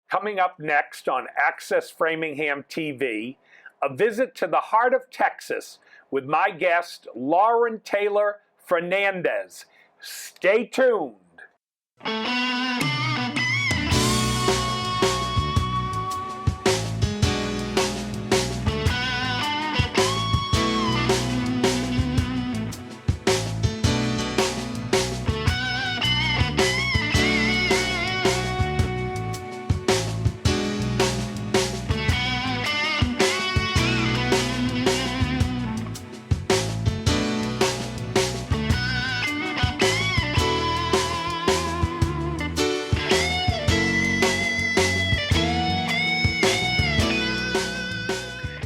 Coming up next on Access Framingham TV, a visit to the heart of Texas with my guest, Lauren Taylor-Fernandes. Stay tuned.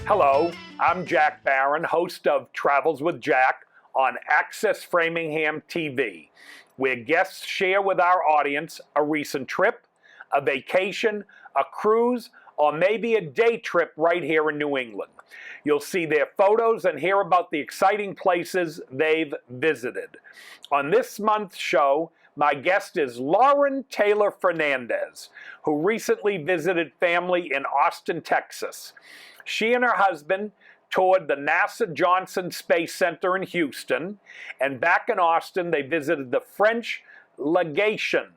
Hello, I'm Jack Barron, host of Travels with Jack on Access Framingham TV, where guests share with our audience a recent trip, a vacation, a cruise, or maybe a day trip right here in New England. You'll see their photos and hear about the exciting places they've visited. On this month's show, my guest is Lauren Taylor-Fernandes, who recently visited family in Austin, Texas. She and her husband toured the NASA Johnson Space Center in Houston, and back in Austin they visited the French Legation,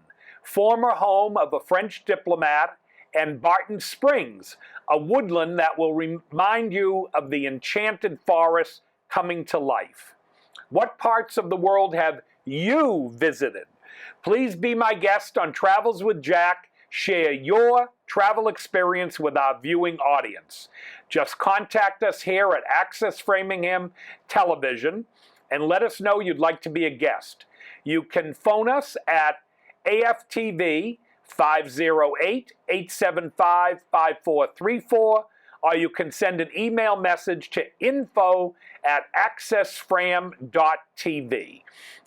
former home of a French diplomat, and Barton Springs, a woodland that will remind you of the enchanted forest coming to life. What parts of the world have you visited? Please be my guest on Travels with Jack. Share your travel experience with our viewing audience. Just contact us here at Access Framingham Television and let us know you'd like to be a guest. You can phone us at AFTV 508-875-5434, or you can send an email message to info@accessfram.tv.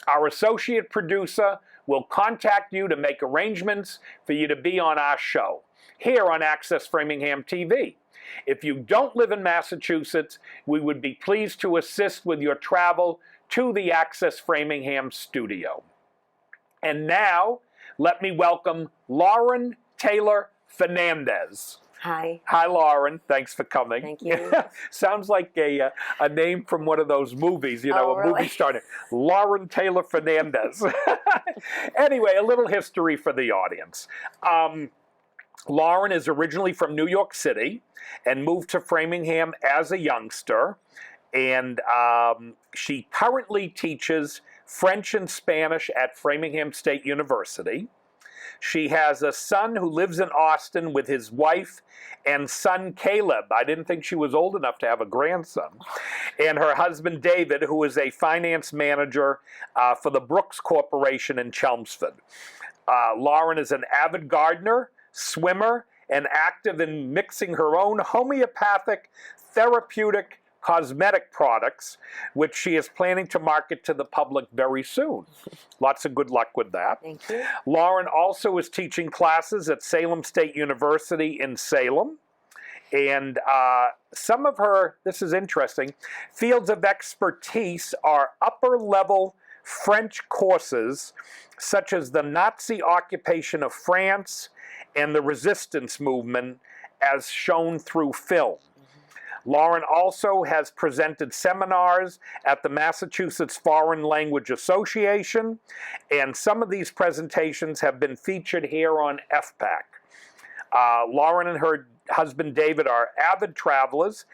Our associate producer will contact you to make arrangements for you to be on our show here on Access Framingham TV. If you don't live in Massachusetts, we would be pleased to assist with your travel to the Access Framingham studio. And now, let me welcome Lauren Taylor-Fernandes. Hi. Hi, Lauren. Thanks for coming. Thank you. Sounds like a name from one of those movies, you know, really? Movie star. Lauren Taylor-Fernandes. Anyway, a little history for the audience. Lauren is originally from New York City and moved to Framingham as a youngster. And she currently teaches French and Spanish at Framingham State University. She has a son who lives in Austin with his wife and son Caleb. I didn't think she was old enough to have a grandson. And her husband David, who is a finance manager for the Brooks Corporation in Chelmsford. Lauren is an avid gardener, swimmer, and active in mixing her own homeopathic, therapeutic, cosmetic products, which she is planning to market to the public very soon. Lots of good luck with that. Thank you. Lauren also is teaching classes at Salem State University in Salem. And some of her, this is interesting, fields of expertise are upper-level French courses, such as the Nazi occupation of France and the resistance movement, as shown through film. Lauren also has presented seminars at the Massachusetts Foreign Language Association, and some of these presentations have been featured here on FPAC. Lauren and her husband David are avid travelers,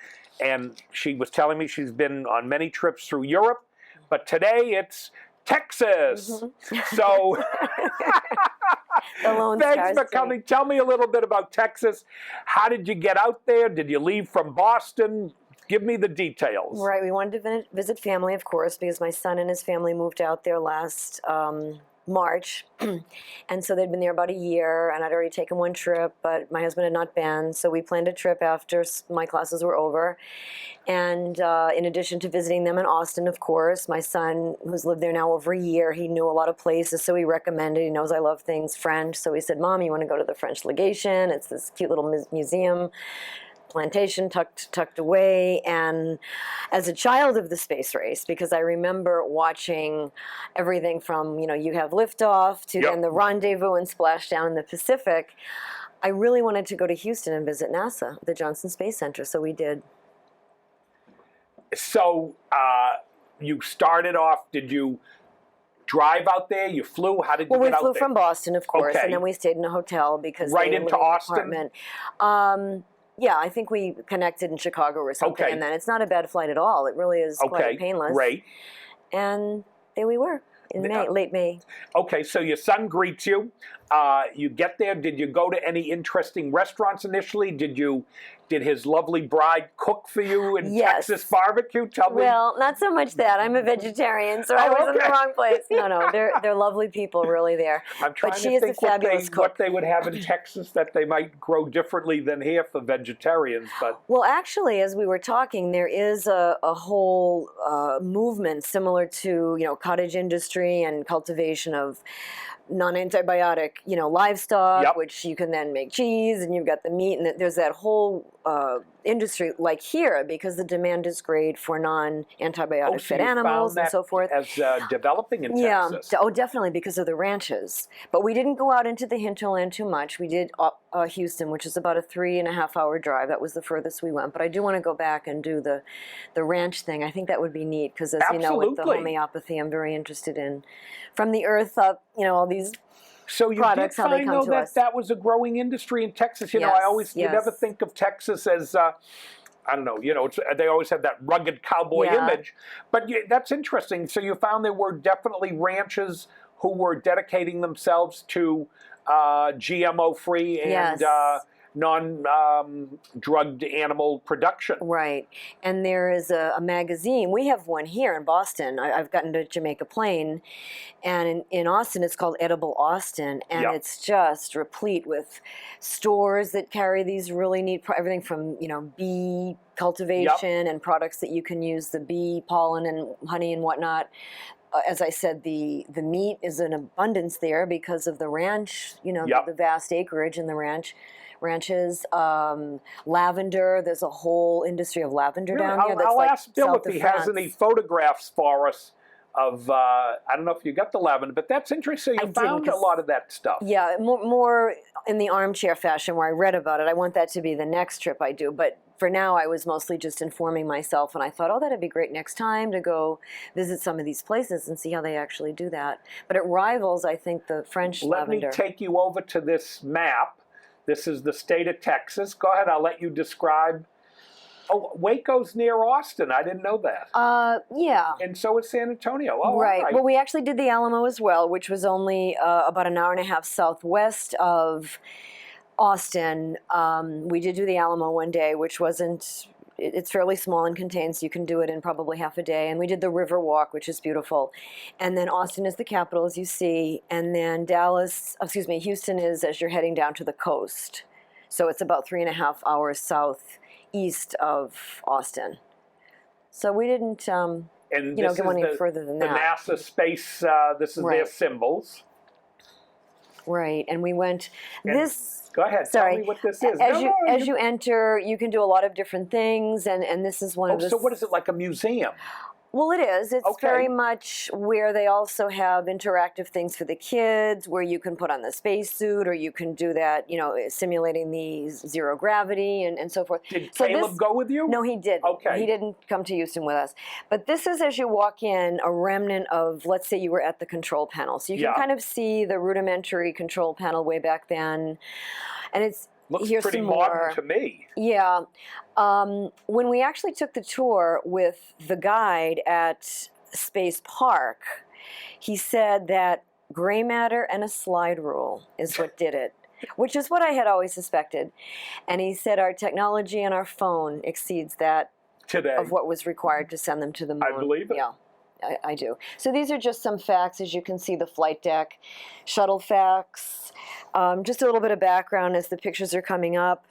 and she was telling me she's been on many trips through Europe, but today it's Texas. So thanks for coming. Tell me a little bit about Texas. How did you get out there? Did you leave from Boston? Give me the details. Right, we wanted to visit family, of course, because my son and his family moved out there last March. And so they'd been there about a year, and I'd already taken one trip, but my husband had not been. So we planned a trip after my classes were over. And in addition to visiting them in Austin, of course, my son, who's lived there now over a year, he knew a lot of places, so he recommended. He knows I love things French. So he said, Mom, you want to go to the French Legation? It's this cute little museum. Plantation tucked away. And as a child of the space race, because I remember watching everything from, you have liftoff to then the rendezvous and splashdown in the Pacific, I really wanted to go to Houston and visit NASA, the Johnson Space Center, so we did. So you started off, did you drive out there? You flew? How did you get out there? Well, we flew from Boston, of course, Okay. and then we stayed in a hotel because Right they were into living in an Austin? apartment. Yeah, I think we connected in Chicago or something, Okay. and then it's not a bad flight at all. It really is Okay, quite painless. great. And there we were in May, late May. Okay, so your son greets you. You get there. Did you go to any interesting restaurants initially? Did his lovely bride cook for you in Yes. Texas barbecue? Tell me. Well, not so much that. I'm a vegetarian, so I Oh, was in the okay. wrong place. No, they're lovely people, really there. I'm trying But she to is a think what fabulous cook. they would have in Texas that they might grow differently than here for vegetarians. But Well, actually, as we were talking, there is a whole movement similar to cottage industry and cultivation of non-antibiotic livestock, Yep. which you can then make cheese, and you've got the meat, and there's that whole industry like here because the demand is great for non-antibiotic so fed you animals found and that so forth. as developing in Yeah. Texas. Oh, definitely because of the ranches. But we didn't go out into the hinterland too much. We did Houston, which is about a 3.5-hour drive. That was the furthest we went. But I do want to go back and do the ranch thing. I think that would be neat because, as you know, with the Absolutely. homeopathy, I'm very interested in from the earth up. All these. So you products, did how they find, come though, to that us. that was a growing industry in Texas. You know, Yes, you never yes. think of Texas as, I don't know, they always have that rugged cowboy Yeah. image. But that's interesting. So you found there were definitely ranches who were dedicating themselves to GMO-free and Yes. non-drugged animal production. Right. And there is a magazine. We have one here in Boston. I've gotten to Jamaica Plain. And in Austin, it's called Edible Austin. And Yep. it's just replete with stores that carry these really neat, everything from, bee cultivation and products that you can use, the bee pollen and honey and whatnot. As I said, the meat is in abundance there because of the ranch, Yep. the vast acreage in the ranches. Lavender, there's a whole industry of lavender Really? down here. That's I'll like ask Bill south if he of has any France. photographs for us of, I don't know if you got the lavender, but that's interesting. I You didn't, found a 'cause- lot of that stuff. Yeah, more in the armchair fashion where I read about it. I want that to be the next trip I do. But for now, I was mostly just informing myself. And I thought, oh, that'd be great next time to go visit some of these places and see how they actually do that. But it rivals, I think, the French Let lavender. me take you over to this map. This is the state of Texas. Go ahead, I'll let you describe. Oh, Waco's near Austin. I didn't know that. Yeah. And so is San Antonio. Oh, Right. all right. Well, we actually did the Alamo as well, which was only about an hour and a half southwest of Austin. We did do the Alamo one day, which wasn't. It's fairly small and contained, so you can do it in probably half a day. And we did the River Walk, which is beautiful. And then Austin is the capital, as you see. And then Houston is as you're heading down to the coast. So it's about 3.5 hours southeast of Austin. So we didn't, and go this any is further than the that. NASA space, this is their Right. symbols. Right. And we went, And Go ahead, Sorry. tell me what this is. As you enter, you can do a lot of different things, and this is one of the. So what is it, like a museum? Well, it is. It's Okay. very much where they also have interactive things for the kids, where you can put on the spacesuit, or you can do that, simulating the zero gravity and so forth. Did So Caleb go with you? No, he didn't. Okay. He didn't come to Houston with us. But this is, as you walk in, a remnant of, let's say you were at the control panel. So you can Yeah. kind of see the rudimentary control panel way back then. And Looks here's pretty some modern more. to me. Yeah. When we actually took the tour with the guide at Space Park, he said that gray matter and a slide rule is what did it, which is what I had always suspected. And he said our technology and our phone exceeds that Today. of what was required to send them to the moon. I believe it. Yeah. I do. So these are just some facts. As you can see, the flight deck, shuttle facts, just a little bit of background as the pictures are coming up.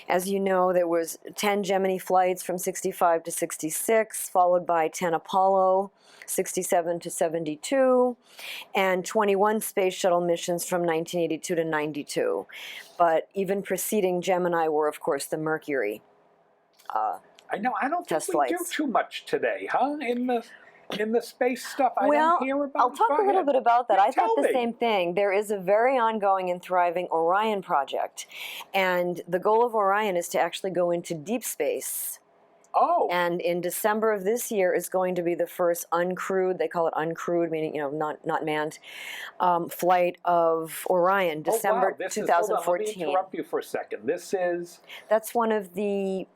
As you know, there was 10 Gemini flights from 65 to 66, followed by 10 Apollo, 67 to 72, and 21 space shuttle missions from 1982 to 92. But even preceding Gemini were, of course, the Mercury. I know. I don't think Test we do flights. too much today, huh? in the space stuff? I Well, don't hear about I'll it. talk Go a little ahead. bit about that. Yeah, I thought tell the me. same thing. There is a very ongoing and thriving Orion project, and the goal of Orion is to actually go into deep space. Oh. And in December of this year is going to be the first uncrewed, they call it uncrewed, meaning, not manned, flight of Orion, December oh, wow. 2014. Let me interrupt you for a second. This is... That's one of the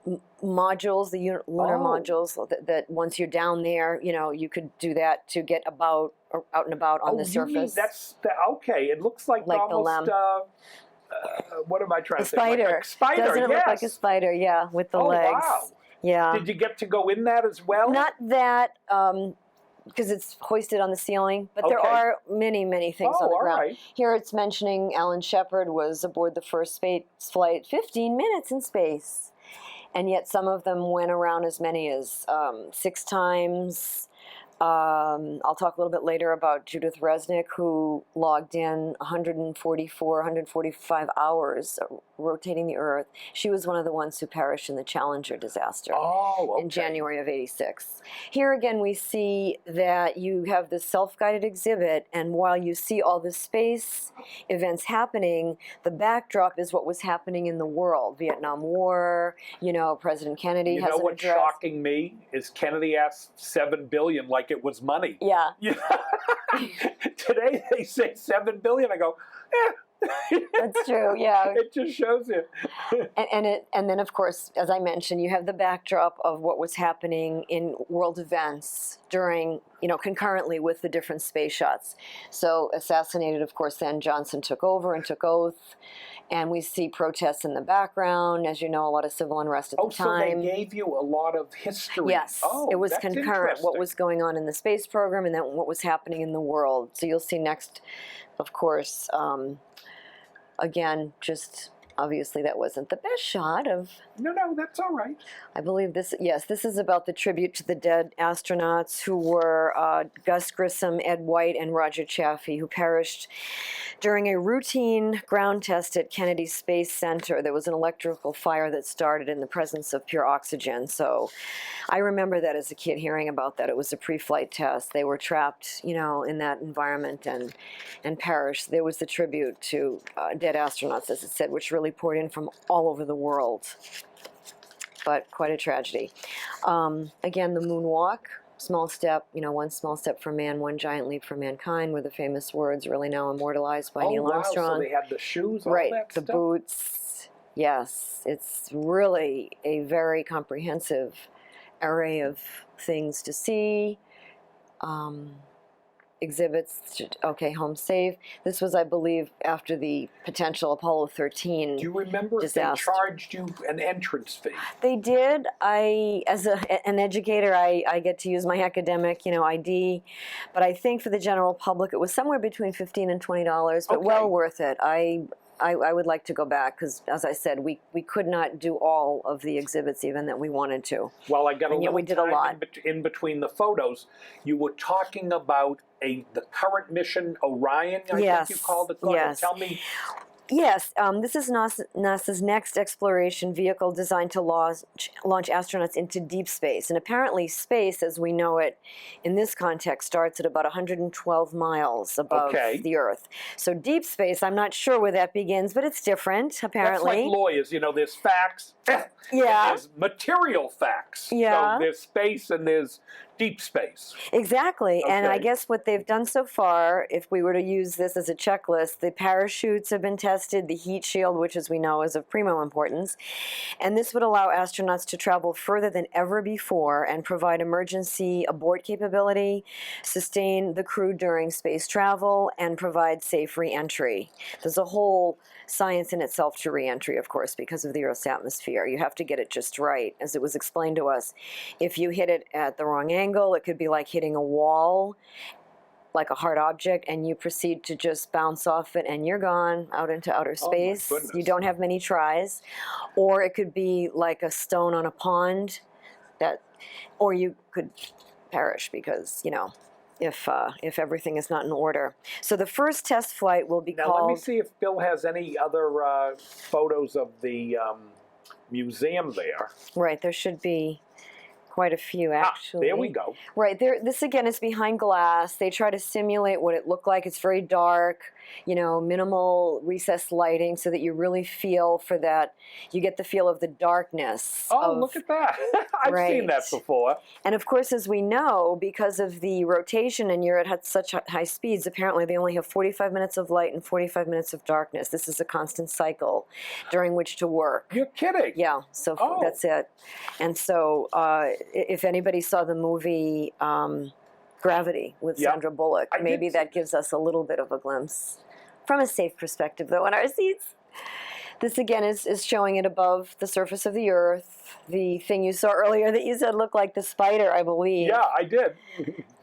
modules, the lunar modules, that once you're down there, you could do that to get out and about on the surface. You mean okay. It looks like the almost... LEM. What am I trying A to say? spider. Like a spider, Doesn't it yes. look like a spider? Yeah, with the legs. Wow. Yeah. Did you get to go in that as well? Not that, because it's hoisted on the ceiling, but there are many, many things on the ground. Right. Here it's mentioning Alan Shepard was aboard the first space flight, 15 minutes in space. And yet some of them went around as many as 6 times. I'll talk a little bit later about Judith Resnick, who logged in 145 hours rotating the Earth. She was one of the ones who perished in the Challenger disaster in January of '86. Here again, we see that you have this self-guided exhibit, and while you see all the space events happening, the backdrop is what was happening in the world. Vietnam War, President Kennedy has an address. You know what's shocking me is Kennedy asked $7 billion like it was money. Yeah. Today they say $7 billion. I go, That's true, yeah. It just shows you. and then, of course, as I mentioned, you have the backdrop of what was happening in world events during, concurrently with the different space shots. So assassinated, of course, then Johnson took over and took oath. And we see protests in the background, as you know, a lot of civil unrest at the time. So they gave you a lot of history. Yes, it was concurrent, what was going on in the space program and then what was happening in the world. So you'll see next, of course, again, just obviously that wasn't the best shot of... No, that's all right. I believe this is about the tribute to the dead astronauts who were Gus Grissom, Ed White, and Roger Chaffee, who perished during a routine ground test at Kennedy Space Center. There was an electrical fire that started in the presence of pure oxygen. So I remember that as a kid, hearing about that. It was a pre-flight test. They were trapped, in that environment and perished. There was the tribute to dead astronauts, as it said, which really poured in from all over the world. But quite a tragedy. Again, the moonwalk, small step, one small step for man, one giant leap for mankind, were the famous words really now immortalized by Neil Armstrong. So they had the shoes, all right, that the stuff? boots. Yes, it's really a very comprehensive array of things to see. Exhibits, home safe. This was, I believe, after the potential Apollo 13 Do you remember disaster. if they charged you an entrance fee? They did. As an educator, I get to use my academic, ID. But I think for the general public, it was somewhere between $15 and $20, but well worth it. I would like to go back because, as I said, we could not do all of the exhibits even that we wanted to. Well, I got a little we did a lot. in between the photos. You were talking about the current mission, Orion, I think you called it. Yes. Tell me. Yes, this is NASA's next exploration vehicle designed to launch astronauts into deep space. And apparently space, as we know it in this context, starts at about 112 miles above the Earth. So deep space, I'm not sure where that begins, but it's different, apparently. That's like lawyers, there's facts, and there's material facts. Yeah. So there's space and there's deep space. Exactly, and I guess what they've done so far, if we were to use this as a checklist, the parachutes have been tested, the heat shield, which as we know is of primo importance, and this would allow astronauts to travel further than ever before and provide emergency abort capability, sustain the crew during space travel, and provide safe re-entry. There's a whole science in itself to re-entry, of course, because of the Earth's atmosphere. You have to get it just right, as it was explained to us. If you hit it at the wrong angle, it could be like hitting a wall, like a hard object, and you proceed to just bounce off it and you're gone out into outer space. Oh my goodness. You don't have many tries. Or it could be like a stone on a pond, or you could perish because, if everything is not in order. So the first test flight will be called... Now let me see if Bill has any other photos of the museum there. Right, there should be... Quite a few, actually. There we go. Right there. This again is behind glass. They try to simulate what it looked like. It's very dark, minimal recessed lighting, so that you really feel for that. You get the feel of the darkness. Oh, look at that! I've seen that before. And of course, as we know, because of the rotation, and you're at such high speeds, apparently they only have 45 minutes of light and 45 minutes of darkness. This is a constant cycle during which to work. You're kidding? Yeah. So that's it. And so, if anybody saw the movie Gravity with Sandra Bullock, maybe that gives us a little bit of a glimpse from a safe perspective, though, in our seats. This again is showing it above the surface of the Earth. The thing you saw earlier that you said looked like the spider, I believe. Yeah, I did.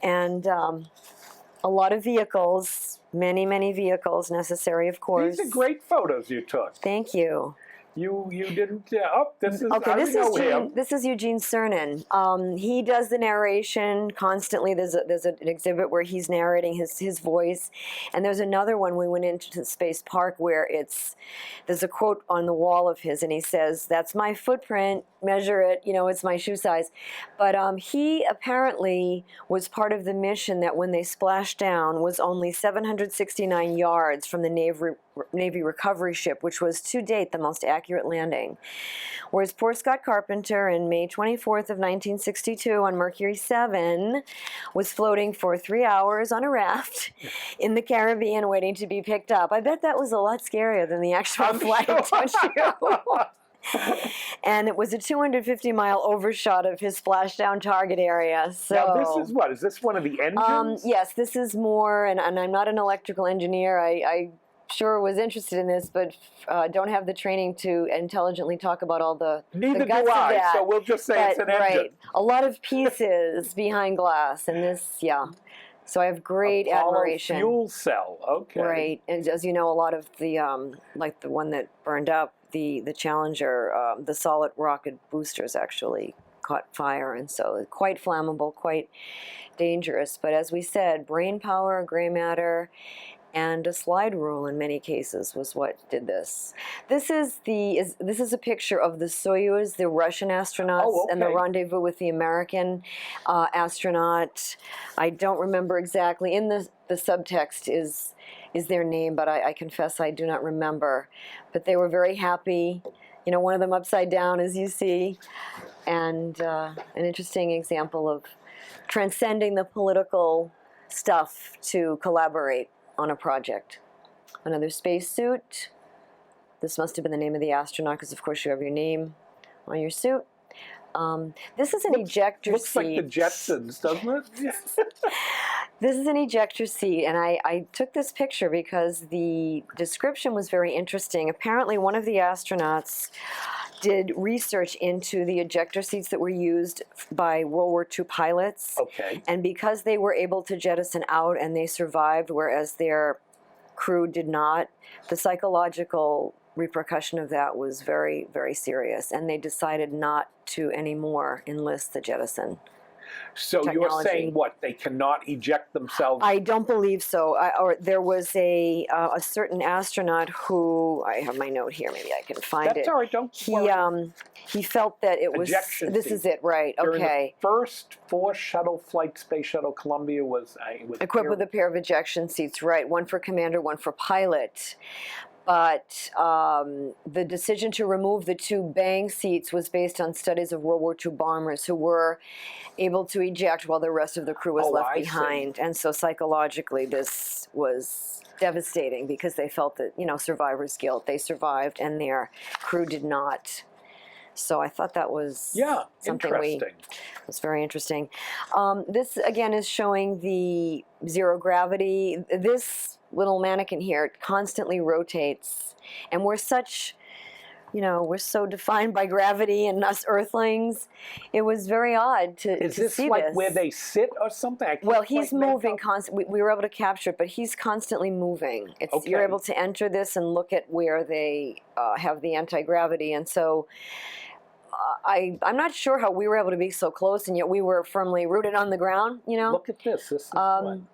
And a lot of vehicles, many vehicles necessary, of course. These are great photos you took. Thank you. You didn't. This is okay. him. This is Eugene Cernan. He does the narration constantly. There's an exhibit where he's narrating his voice, and there's another one we went into the Space Park where there's a quote on the wall of his, and he says, "That's my footprint. Measure it. It's my shoe size." But he apparently was part of the mission that when they splashed down was only 769 yards from the Navy recovery ship, which was to date the most accurate landing. Whereas poor Scott Carpenter on May 24th of 1962 on Mercury 7 was floating for 3 hours on a raft in the Caribbean waiting to be picked up. I bet that was a lot scarier than the actual flight, don't you? And it was a 250-mile overshot of his splashdown target area. So now this is what? Is this one of the engines? Yes, this is more, and I'm not an electrical engineer. I sure was interested in this, but don't have the training to intelligently talk about all the Neither guts do I, of that. so we'll just say it's an engine. Right. A lot of pieces behind glass, and this, So I have great admiration. Fuel cell, okay. Right, and as you know, a lot of the, like the one that burned up, the Challenger, the solid rocket boosters actually caught fire, and so quite flammable, quite dangerous. But as we said, brain power, gray matter, and a slide rule in many cases was what did this. This is a picture of the Soyuz, the Russian astronauts, and the rendezvous with the American astronaut. I don't remember exactly. In the subtext is their name, but I confess I do not remember. But they were very happy. One of them upside down, as you see, and an interesting example of transcending the political stuff to collaborate on a project. Another spacesuit. This must have been the name of the astronaut, because of course you have your name on your suit. This is an ejector looks seat. Looks like the Jetsons, doesn't it? This is an ejector seat, and I took this picture because the description was very interesting. Apparently one of the astronauts did research into the ejector seats that were used by World War II pilots. Okay. And because they were able to jettison out and they survived, whereas their crew did not, the psychological repercussion of that was very, very serious. And they decided not to anymore enlist the jettison. So technology. You're saying what? They cannot eject themselves? I don't believe so. Or there was a certain astronaut who, I have my note here. Maybe I can find it. That's all right. Don't worry. He felt that it was. Ejection this seat. is it, right? During Okay. the first 4 shuttle flights, Space Shuttle Columbia was equipped with a pair of ejection seats, right? One for commander, one for pilot. But the decision to remove the 2 bang seats was based on studies of World War II bombers who were able to eject while the rest of the crew was left behind. See. And so psychologically this was devastating because they felt that, survivor's guilt. They survived and their crew did not. So I thought that was something was very interesting. This again is showing the zero gravity. This little mannequin here constantly rotates, and we're such, we're so defined by gravity and us Earthlings. It was very odd to see this. Is this like where they sit or something? Well, he's moving constantly. We were able to capture it, but he's constantly moving. You're able to enter this and look at where they have the anti-gravity, and so. I'm not sure how we were able to be so close, and yet we were firmly rooted on the ground. Look at this.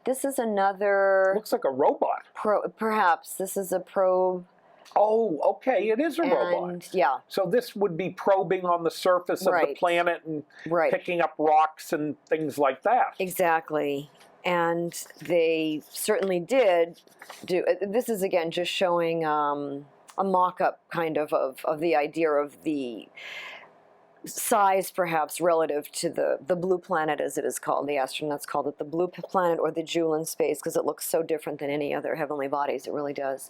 This is another. Looks like a robot. Perhaps this is a probe. Oh, okay, it is a robot. And yeah, So this would be probing on the surface of the Right. planet and right. picking up rocks and things like that. Exactly. And they certainly did do. This is again just showing a mock-up kind of the idea of the size, perhaps relative to the blue planet, as it is called. The astronauts called it the blue planet or the jewel in space because it looks so different than any other heavenly bodies. It really does.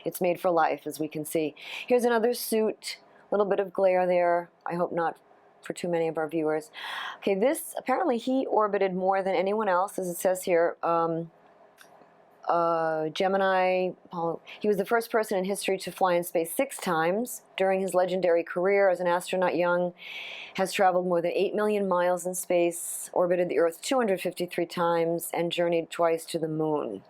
It's made for life, as we can see. Here's another suit. A little bit of glare there. I hope not for too many of our viewers. Okay, this, apparently he orbited more than anyone else, as it says here. Gemini, he was the first person in history to fly in space 6 times. During his legendary career as an astronaut, Young has traveled more than 8 million miles in space, orbited the Earth 253 times, and journeyed twice to the moon.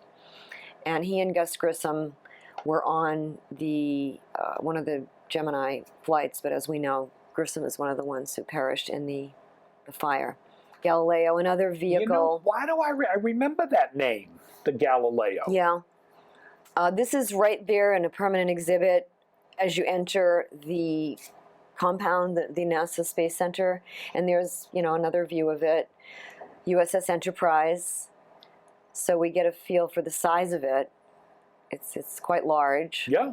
And he and Gus Grissom were on the one of the Gemini flights, but as we know, Grissom is one of the ones who perished in the fire. Galileo, another vehicle. You know, why do I remember that name, the Galileo? Yeah. This is right there in a permanent exhibit as you enter the compound, the NASA Space Center. And there's, another view of it. USS Enterprise. So we get a feel for the size of it. It's quite large. Yeah.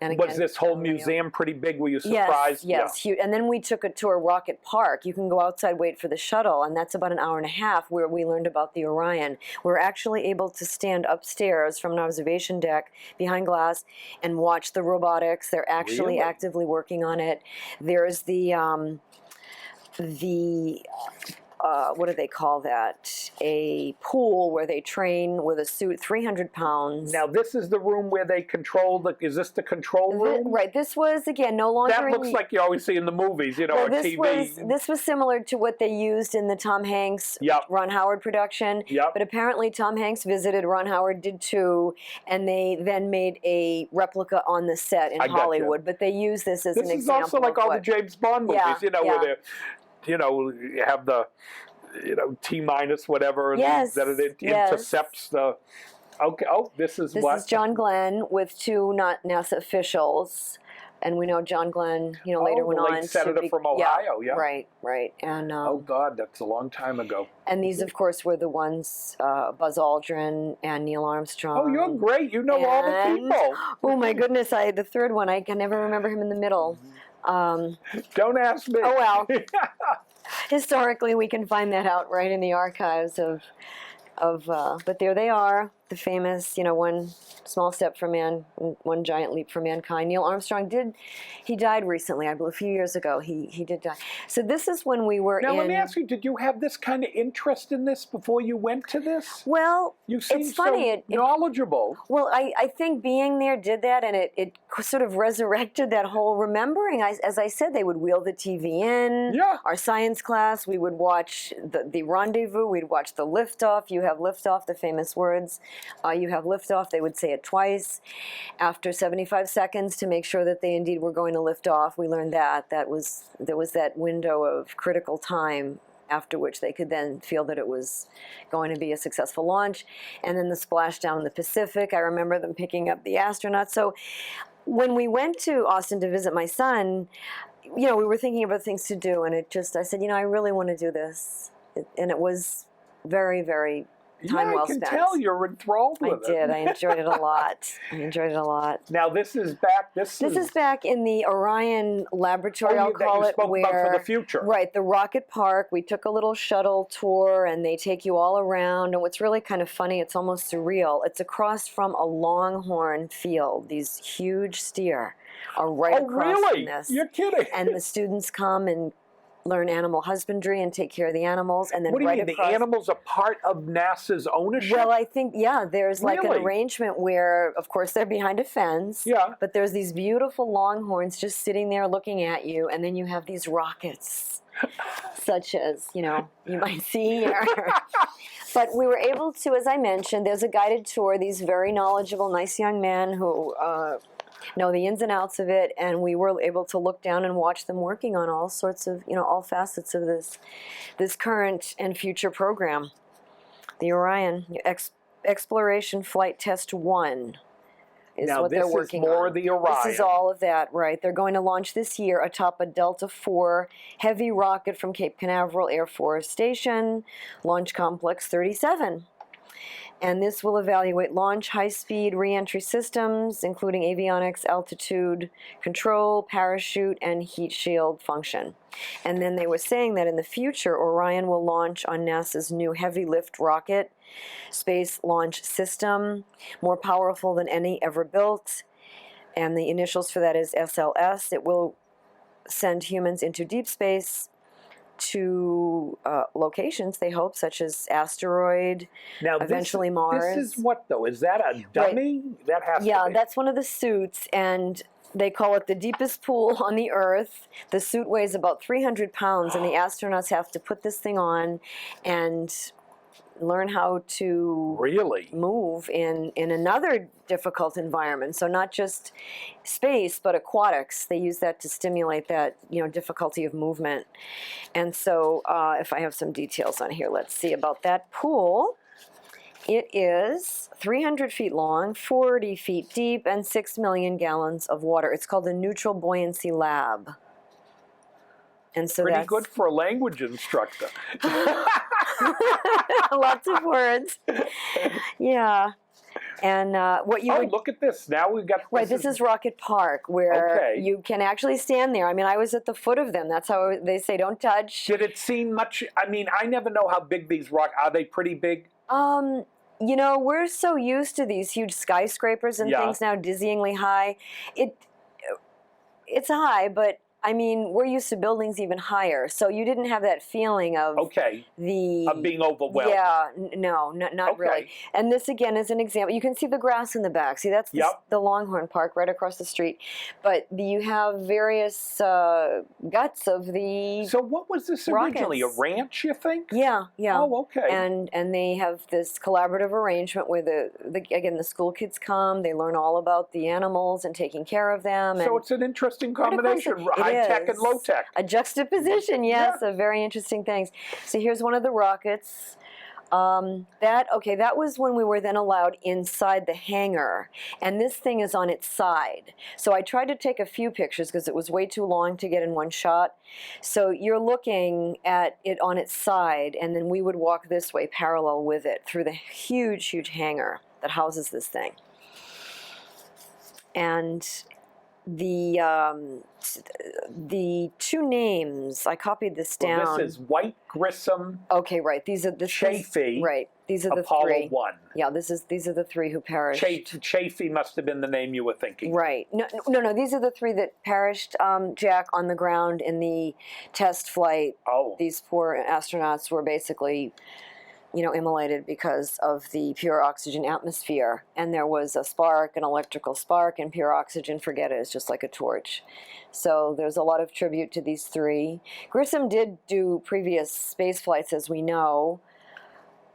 And again, was this whole museum pretty big? Were you surprised? Yes, huge. And then we took a tour of Rocket Park. You can go outside, wait for the shuttle, and that's about an hour and a half where we learned about the Orion. We're actually able to stand upstairs from an observation deck behind glass and watch the robotics. They're actually actively working on it. There's the what do they call that? A pool where they train with a suit, 300 pounds. Now, this is the room where they control is this the control room? Right. This was, again, no longer... That looks like you always see in the movies, or TV. This was similar to what they used in the Tom Hanks, Ron Howard production. Yep. But apparently Tom Hanks visited, Ron Howard did too, and they then made a replica on the set in Hollywood. But they used this as an example. This is also like all the James Bond movies, where they're... you have the, T-minus whatever, that it intercepts the... Okay, this is what? This is John Glenn with 2 NASA officials. And we know John Glenn, later went on to senator from Ohio, Right. And oh God, that's a long time ago. And these, of course, were the ones Buzz Aldrin and Neil Armstrong. Oh, you're great. You know all the people. Oh my goodness, the third one, I can never remember him in the middle. Don't ask me. Oh well. Historically, we can find that out right in the archives of but there they are, the famous, one small step for man, one giant leap for mankind. Neil Armstrong he died recently, I believe, a few years ago. He did die. So this is when we were Now, let me ask you, did you have this kind of interest in this before you went to this? Well, you seem it's funny. So knowledgeable. Well, I think being there did that, and it sort of resurrected that whole remembering. As I said, they would wheel the TV in. Yeah. Our science class, we would watch the rendezvous. We'd watch the liftoff. You have liftoff, the famous words. You have liftoff. They would say it twice. After 75 seconds to make sure that they indeed were going to lift off, we learned there was that window of critical time after which they could then feel that it was going to be a successful launch. And then the splashdown in the Pacific, I remember them picking up the astronauts. So when we went to Austin to visit my son, we were thinking about things to do, and I said, I really want to do this. And it was very, very time well spent. I can tell you're enthralled with it. I did. I enjoyed it a lot. Now this is back. This is back in the Orion laboratory. I'll call it, where for the future. Right, the Rocket Park. We took a little shuttle tour, and they take you all around. And what's really kind of funny, it's almost surreal. It's across from a longhorn field. These huge steer are right across from this. You're kidding. And the students come and learn animal husbandry and take care of the animals, and then what do you mean? The animals are part of NASA's ownership? Well, I think there's like an arrangement where, of course, they're behind a fence. Yeah. But there's these beautiful longhorns just sitting there looking at you, and then you have these rockets, such as you might see here. But we were able to, as I mentioned, there's a guided tour. These very knowledgeable, nice young men who know the ins and outs of it, and we were able to look down and watch them working on all sorts of, all facets of this current and future program. The Orion Exploration Flight Test 1. is Now what they're this is working more on. of the Orion. This is all of that, right? They're going to launch this year atop a Delta IV heavy rocket from Cape Canaveral Air Force Station, Launch Complex 37. And this will evaluate launch, high-speed re-entry systems, including avionics, altitude control, parachute, and heat shield function. And then they were saying that in the future, Orion will launch on NASA's new heavy lift rocket space launch system, more powerful than any ever built. And the initials for that is SLS. It will send humans into deep space to locations, they hope, such as asteroid, Now, eventually Mars. This is what, though? Is that a dummy? Right. That has to be. Yeah, that's one of the suits, and they call it the deepest pool on the Earth. The suit weighs about 300 pounds, and the astronauts have to put this thing on and learn how to really move in another difficult environment. So not just space, but aquatics. They use that to stimulate that, difficulty of movement. And so if I have some details on here, let's see about that pool. It is 300 feet long, 40 feet deep, and 6 million gallons of water. It's called the Neutral Buoyancy Lab. And so pretty good for a language instructor. Lots of words. Yeah. And what you would... look at this. Now we've got... This is Rocket Park, where you can actually stand there. I mean, I was at the foot of them. That's how they say don't touch. Did it seem much... I mean, I never know how big these rock... Are they pretty big? We're so used to these huge skyscrapers and things now, dizzyingly high. It's high, but... I mean, we're used to buildings even higher, so you didn't have that feeling of of being overwhelmed. Yeah, no, not really. And this again is an example. You can see the grass in the back. See, that's the Longhorn Park right across the street. But you have various guts of the. So what was this originally? A ranch, you think? Yeah. Oh, okay. And they have this collaborative arrangement where the school kids come. They learn all about the animals and taking care of them. So it's an interesting combination. High tech and low tech. A juxtaposition, yes, of very interesting things. So here's one of the rockets. That was when we were then allowed inside the hangar, and this thing is on its side. So I tried to take a few pictures because it was way too long to get in one shot. So you're looking at it on its side, and then we would walk this way parallel with it through the huge hangar that houses this thing. And the two names, I copied this down. Well, this is White Grissom. Okay, right. These are the Chaffee. Right. These are the Apollo three. 1. Yeah, these are the three who perished. Chaffee must have been the name you were thinking. Right. No. These are the three that perished, Jack, on the ground in the test flight. Oh. These poor astronauts were basically, immolated because of the pure oxygen atmosphere. And there was a spark, an electrical spark, and pure oxygen, forget it, it's just like a torch. So there's a lot of tribute to these three. Grissom did do previous space flights, as we know,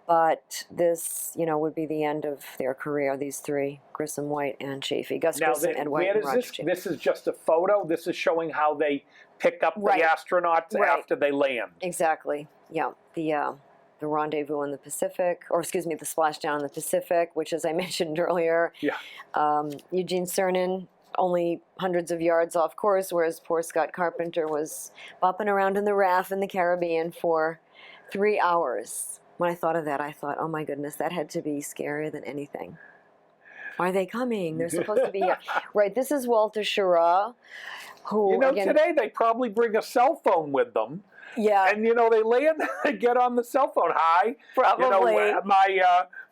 but this, would be the end of their career, these three, Grissom, White, and Chaffee. Gus Grissom and White and Roger Chaffee. This is just a photo? This is showing how they pick up the astronauts after they land? Exactly, yeah. The rendezvous in the Pacific, the splashdown in the Pacific, which, as I mentioned earlier, Eugene Cernan, only hundreds of yards off course, whereas poor Scott Carpenter was bopping around in the RAF in the Caribbean for 3 hours. When I thought of that, I thought, oh my goodness, that had to be scarier than anything. Are they coming? They're supposed to be here. Right, this is Walter Schirra, who, today they probably bring a cell phone with them. Yeah. And, they land, they get on the cell phone. Hi. Probably.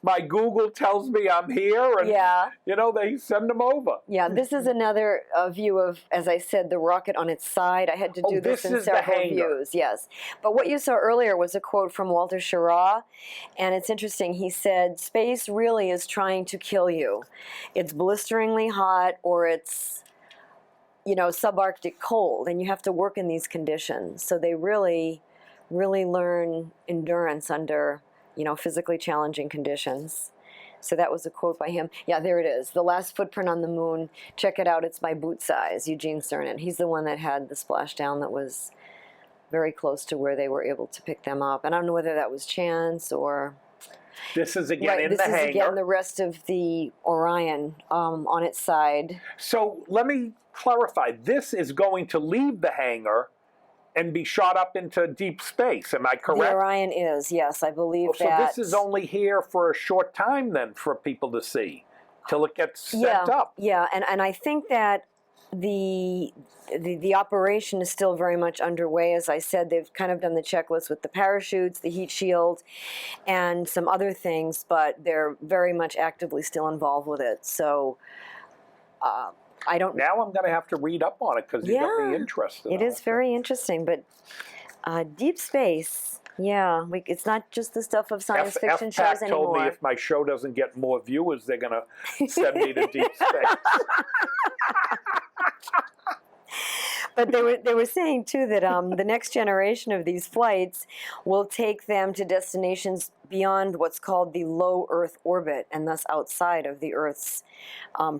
My Google tells me I'm here. And, they send them over. Yeah, this is another view of, as I said, the rocket on its side. I had to do this in several views. Yes. But what you saw earlier was a quote from Walter Schirra. And it's interesting. He said, space really is trying to kill you. It's blisteringly hot, or it's subarctic cold, and you have to work in these conditions. So they really, really learn endurance under, physically challenging conditions. So that was a quote by him. Yeah, there it is. The last footprint on the moon. Check it out. It's my boot size, Eugene Cernan. He's the one that had the splashdown that was very close to where they were able to pick them up. And I don't know whether that was chance or This is again Right, in this the is hangar. again the rest of the Orion on its side. So let me clarify. This is going to leave the hangar and be shot up into deep space. Am I correct? The Orion is, yes, I believe So that. this is only here for a short time then for people to see, till it gets sent up. Yeah, and I think that the operation is still very much underway. As I said, they've kind of done the checklist with the parachutes, the heat shield, and some other things, but they're very much actively still involved with it. So I don't. Now I'm going to have to read up on it because you got me interested. It is very interesting, but deep space. Yeah, it's not just the stuff of science fiction shows FPAC anymore. told me if my show doesn't get more viewers, they're going to send me to deep space. But they were saying too that the next generation of these flights will take them to destinations beyond what's called the low Earth orbit, and thus outside of the Earth's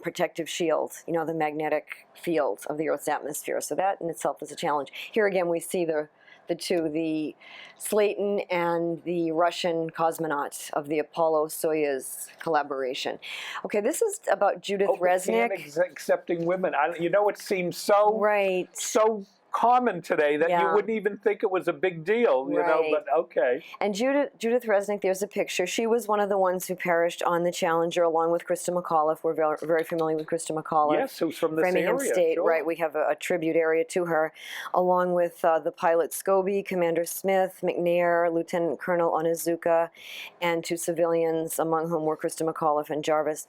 protective shield. You know, the magnetic field of the Earth's atmosphere. So that in itself is a challenge. Here again, we see the two, the Slayton and the Russian cosmonaut of the Apollo-Soyuz collaboration. Okay, this is about Judith Resnick. Accepting women. You know, it seems so so common today that you wouldn't even think it was a big deal, you know, but okay. And Judith Resnick, there's a picture. She was one of the ones who perished on the Challenger along with Krista McAuliffe. We're very familiar with Krista McAuliffe. Yes, who's from this Framingham area. State, sure. right. We have a tribute area to her, along with the pilot Scobie, Commander Smith, McNair, Lieutenant Colonel Onizuka, and two civilians, among whom were Krista McAuliffe and Jarvis.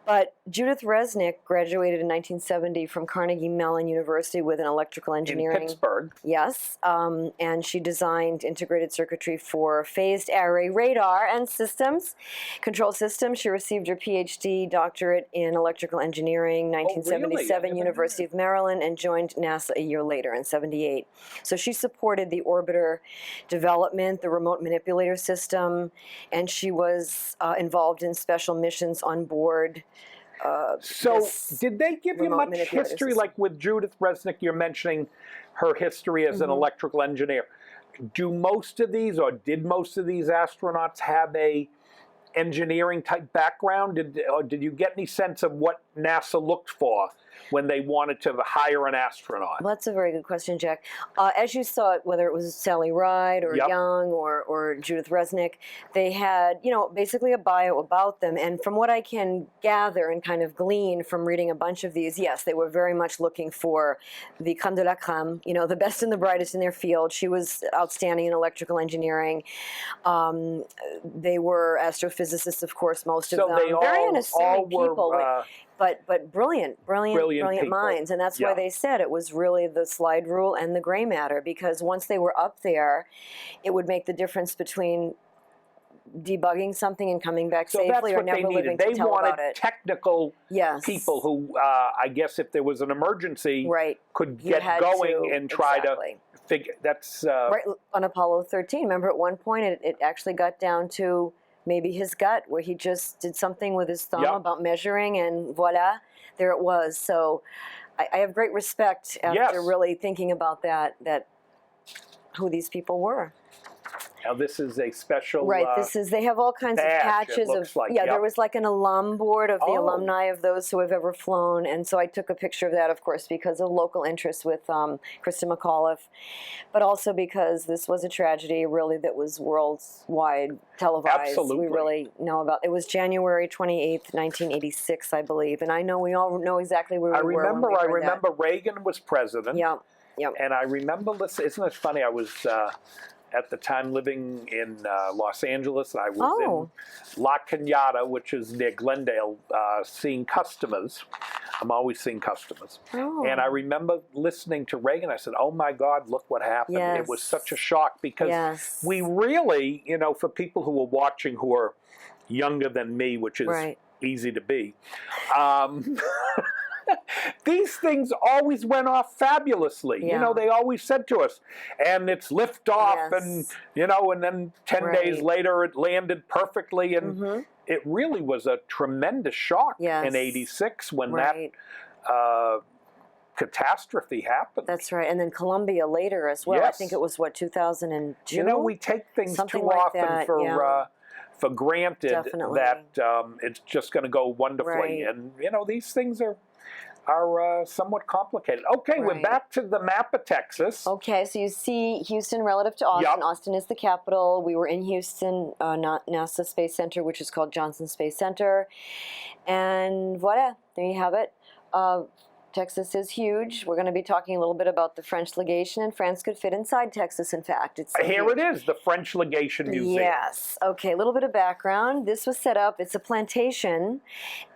But Judith Resnick graduated in 1970 from Carnegie Mellon University with an electrical engineering. In Pittsburgh. Yes, and she designed integrated circuitry for phased array radar and systems, control systems. She received her PhD doctorate in electrical engineering, 1977, University of Maryland, and joined NASA a year later in 78. So she supported the orbiter development, the remote manipulator system, and she was involved in special missions on board. So did they give you much history, like with Judith Resnick, you're mentioning her history as an electrical engineer. Do most of these, or did most of these astronauts have a engineering type background? Did you get any sense of what NASA looked for when they wanted to hire an astronaut? Well, that's a very good question, Jack. As you saw it, whether it was Sally Ride or Young or Judith Resnick, they had, you know, basically a bio about them. And from what I can gather and kind of glean from reading a bunch of these, yes, they were very much looking for the crème de la crème, you know, the best and the brightest in their field. She was outstanding in electrical engineering. They were astrophysicists, of course, most of them. They very unassuming people. But brilliant people. minds, and that's why they said it was really the slide rule and the gray matter, because once they were up there, it would make the difference between debugging something and coming back safely, or never living to tell about it. They wanted technical people who, I guess, if there was an emergency, could get going and try to figure. That's right on Apollo 13. Remember, at one point, it actually got down to maybe his gut, where he just did something with his thumb about measuring, and voila, there it was. So I have great respect after really thinking about that who these people were. Now this is a special they have all kinds of patches of there was like an alum board of the alumni of those who have ever flown, and so I took a picture of that, of course, because of local interest with Krista McAuliffe, but also because this was a tragedy really that was worldwide televised. Absolutely. We really know about it. Was January 28th, 1986, I believe, and I know we all know exactly where we were. I remember Reagan was president. Yeah. And I remember, isn't it funny, I was at the time living in Los Angeles, and I was in La Cañada, which is near Glendale, seeing customers. I'm always seeing customers. And I remember listening to Reagan. I said, oh my God, look what happened. It was such a shock, because we really, you know, for people who are watching who are younger than me, which is easy to be, these things always went off fabulously. You know, they always said to us, and it's lift off, and, you know, and then 10 days later it landed perfectly. And it really was a tremendous shock in 86 when that catastrophe happened. That's right. And then Columbia later as well. I think it was, 2002? You know, we take things Something too like often that, for granted Definitely. that it's just going to go wonderfully. Right. And these things are somewhat complicated. Okay, we're Right. back to the map of Texas. Okay, so you see Houston relative to Austin. Yep. Austin is the capital. We were in Houston, not NASA Space Center, which is called Johnson Space Center. And voila, there you have it. Texas is huge. We're going to be talking a little bit about the French legation, and France could fit inside Texas, in fact. It's Here huge. it is, the French Legation Museum. Yes. Okay, a little bit of background. This was set up, it's a plantation,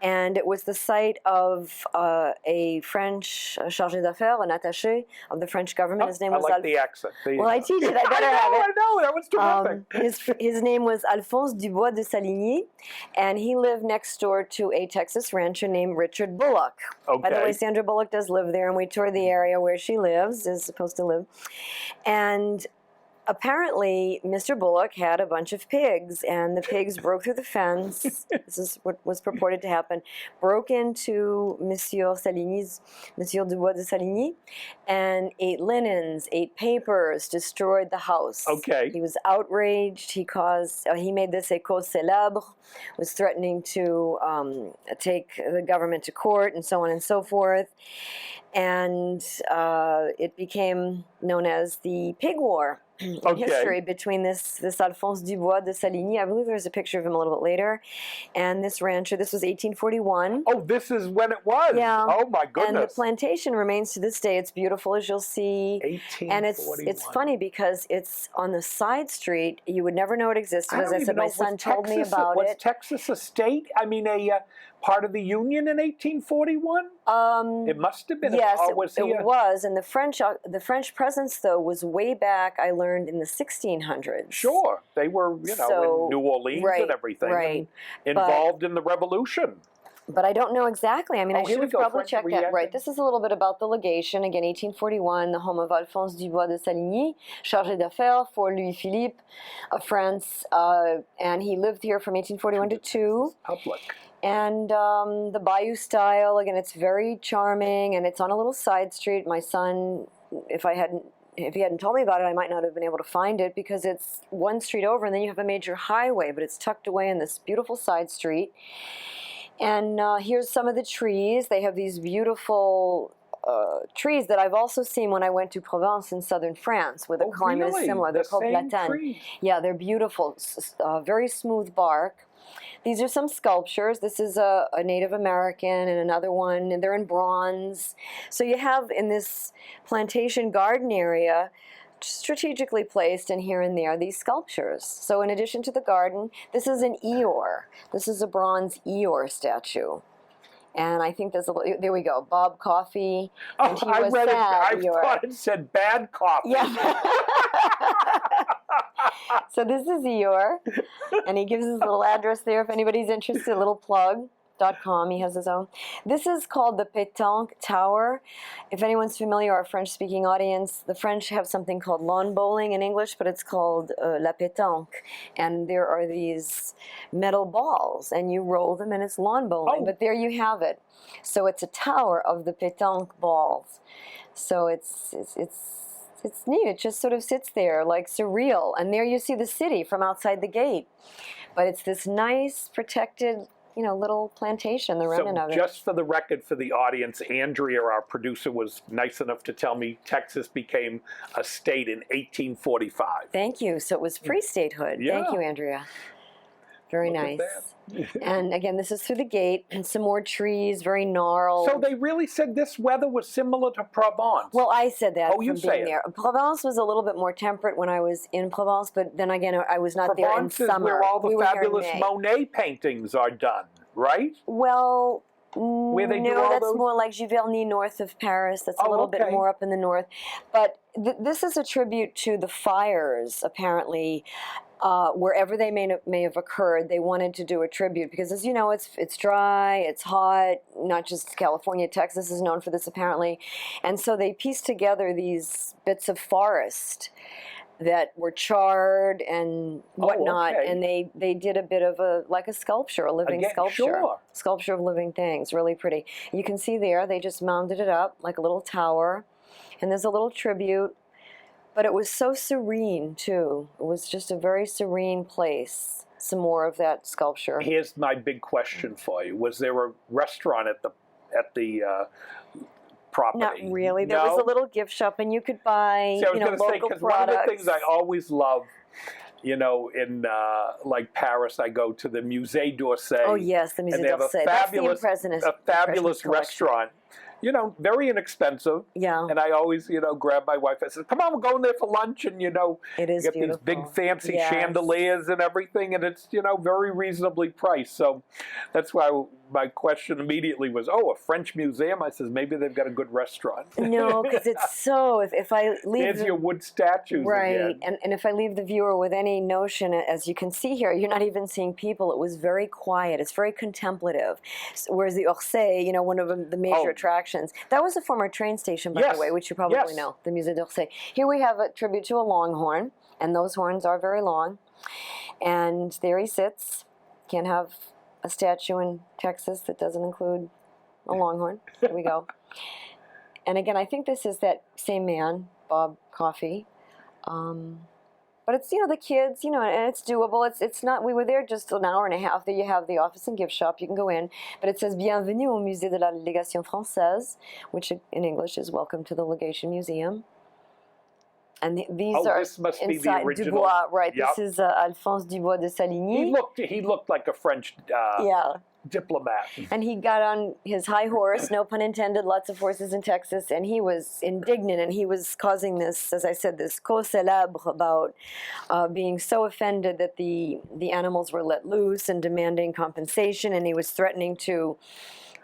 and it was the site of a French chargé d'affaires, an attaché of the French government. His name was I like the accent. Well, I teach it. I better have it. I know. That was terrific. His name was Alphonse Dubois de Saligny, and he lived next door to a Texas rancher named Richard Bullock. By the way, Sandra Bullock does live there, and we toured the area where she is supposed to live. And apparently, Mr. Bullock had a bunch of pigs, and the pigs broke through the fence. This is what was purported to happen. Broke into Monsieur Dubois de Saligny, and ate linens, ate papers, destroyed the house. Okay. He was outraged. He made this a cause célèbre, was threatening to take the government to court, and so on and so forth. And it became known as the Pig War. History between this Alphonse Dubois de Saligny. I believe there's a picture of him a little bit later. And this rancher, this was 1841. Oh, this is when it was? Yeah. Oh, my goodness. And the plantation remains to this day. It's beautiful, as you'll see. 1841. And it's funny because it's on the side street. You would never know it existed. As I said, my son told me about it. Was Texas a state? I mean, a part of the Union in 1841? It must have been. Yes, it was. And the French presence, though, was way back, I learned, in the 1600s. Sure. They were, in New Orleans and everything. Right. Involved in the Revolution. But I don't know exactly. I mean, I should have probably checked that. Right. This is a little bit about the legation. Again, 1841, the home of Alphonse Dubois de Saligny, chargé d'affaires for Louis Philippe of France. And he lived here from 1841 to 2. Public. And the Bayou style, again, it's very charming, and it's on a little side street. My son, if he hadn't told me about it, I might not have been able to find it, because it's one street over, and then you have a major highway, but it's tucked away in this beautiful side street. And here's some of the trees. They have these beautiful trees that I've also seen when I went to Provence in southern France, where the climate is similar. They're called platanes. Yeah, they're beautiful, very smooth bark. These are some sculptures. This is a Native American and another one, and they're in bronze. So you have in this plantation garden area, strategically placed in here and there, these sculptures. So in addition to the garden, this is an Eeyore. This is a bronze Eeyore statue. And I think there's there we go, Bob Coffee. Oh, I read it. I thought it said bad coffee. Yeah. So this is Eeyore, and he gives his little address there if anybody's interested, a little plug.com. He has his own. This is called the Pétanque Tower. If anyone's familiar, our French-speaking audience, the French have something called lawn bowling in English, but it's called la pétanque. And there are these metal balls, and you roll them, and it's lawn bowling. Oh. But there you have it. So it's a tower of the pétanque balls. So it's neat. It just sort of sits there like surreal. And there you see the city from outside the gate. But it's this nice, protected, little plantation, the remnant of it. Just for the record for the audience, Andrea, our producer, was nice enough to tell me Texas became a state in 1845. Thank you. So it was pre-statehood. Yeah. Thank you, Andrea. Very nice. And again, this is through the gate, and some more trees, very gnarled. So they really said this weather was similar to Provence. Well, I said that. Oh, you say it. There. Provence was a little bit more temperate when I was in Provence, but then again, I was not there in summer. Provence is where all the fabulous Monet paintings are done, right? Well, where they do all that's those? more like Giverny, north of Paris. That's a little bit more up in the north. But this is a tribute to the fires, apparently. Wherever they may have occurred, they wanted to do a tribute because, as you know, it's dry, it's hot. Not just California, Texas is known for this apparently, and so they pieced together these bits of forest that were charred and whatnot, and they did a bit of a sculpture, a living sculpture of living things, really pretty. You can see there they just mounted it up like a little tower, and there's a little tribute. But it was so serene, too. It was just a very serene place. some more of that sculpture. Here's my big question for you: was there a restaurant at the property? Not really. There was a little gift shop, and you could buy See, I was going to say, local because products. one of the things I always love, in like Paris, I go to the Musée d'Orsay. Oh yes, the Musée d'Orsay. That's the impressionist. A fabulous restaurant. Very inexpensive. Yeah. And I always, grab my wife. I said, "Come on, we're going there for lunch." And it is get beautiful. these big fancy Yes. chandeliers and everything, and it's very reasonably priced. So that's why my question immediately was, "Oh, a French museum?" I says, "Maybe they've got a good restaurant." No, because it's so. If I leave There's your wood statues right, again. and if I leave the viewer with any notion, as you can see here, you're not even seeing people. It was very quiet. It's very contemplative. Whereas the Orsay, one of the major attractions, that was a former train station, by the way, which you probably know, the Musée d'Orsay. Here we have a tribute to a longhorn, and those horns are very long. And there he sits. Can't have a statue in Texas that doesn't include a longhorn. Here we go. And again, I think this is that same man, Bob Coffey. But it's, the kids, and it's doable. It's not, we were there just an hour and a half. There you have the office and gift shop. You can go in. But it says, Bienvenue au Musée de la Légation Française, which in English is Welcome to the Legation Museum. And these are this must be the inside original. Dubois, right? Yep. This is Alphonse Dubois de Saligny. He looked like a French diplomat. And he got on his high horse, no pun intended, lots of horses in Texas, and he was indignant, and he was causing this, as I said, this cause célèbre about being so offended that the animals were let loose and demanding compensation, and he was threatening to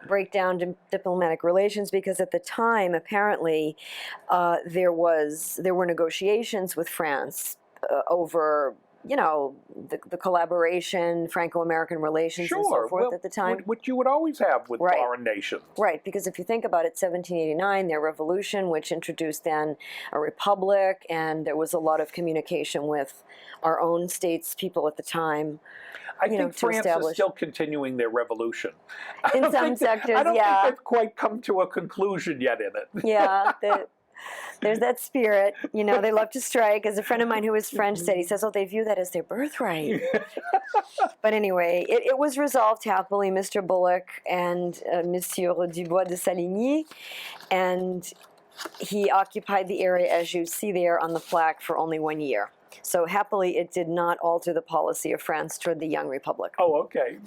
break down diplomatic relations because at the time, apparently, there were negotiations with France over the collaboration, Franco-American relations, and so forth at the time. Which you would always have with foreign nations. Right, because if you think about it, 1789, their revolution, which introduced then a republic, and there was a lot of communication with our own states, people at the time. I think France is still continuing their revolution. In some sectors, I don't think they've quite come to a conclusion yet in it. Yeah. There's that spirit, they love to strike. As a friend of mine who is French said, he says, they view that as their birthright. But anyway, it was resolved happily, Mr. Bullock and Monsieur Dubois de Saligny, and he occupied the area, as you see there on the plaque, for only 1 year. So happily, it did not alter the policy of France toward the young republic. Oh, okay.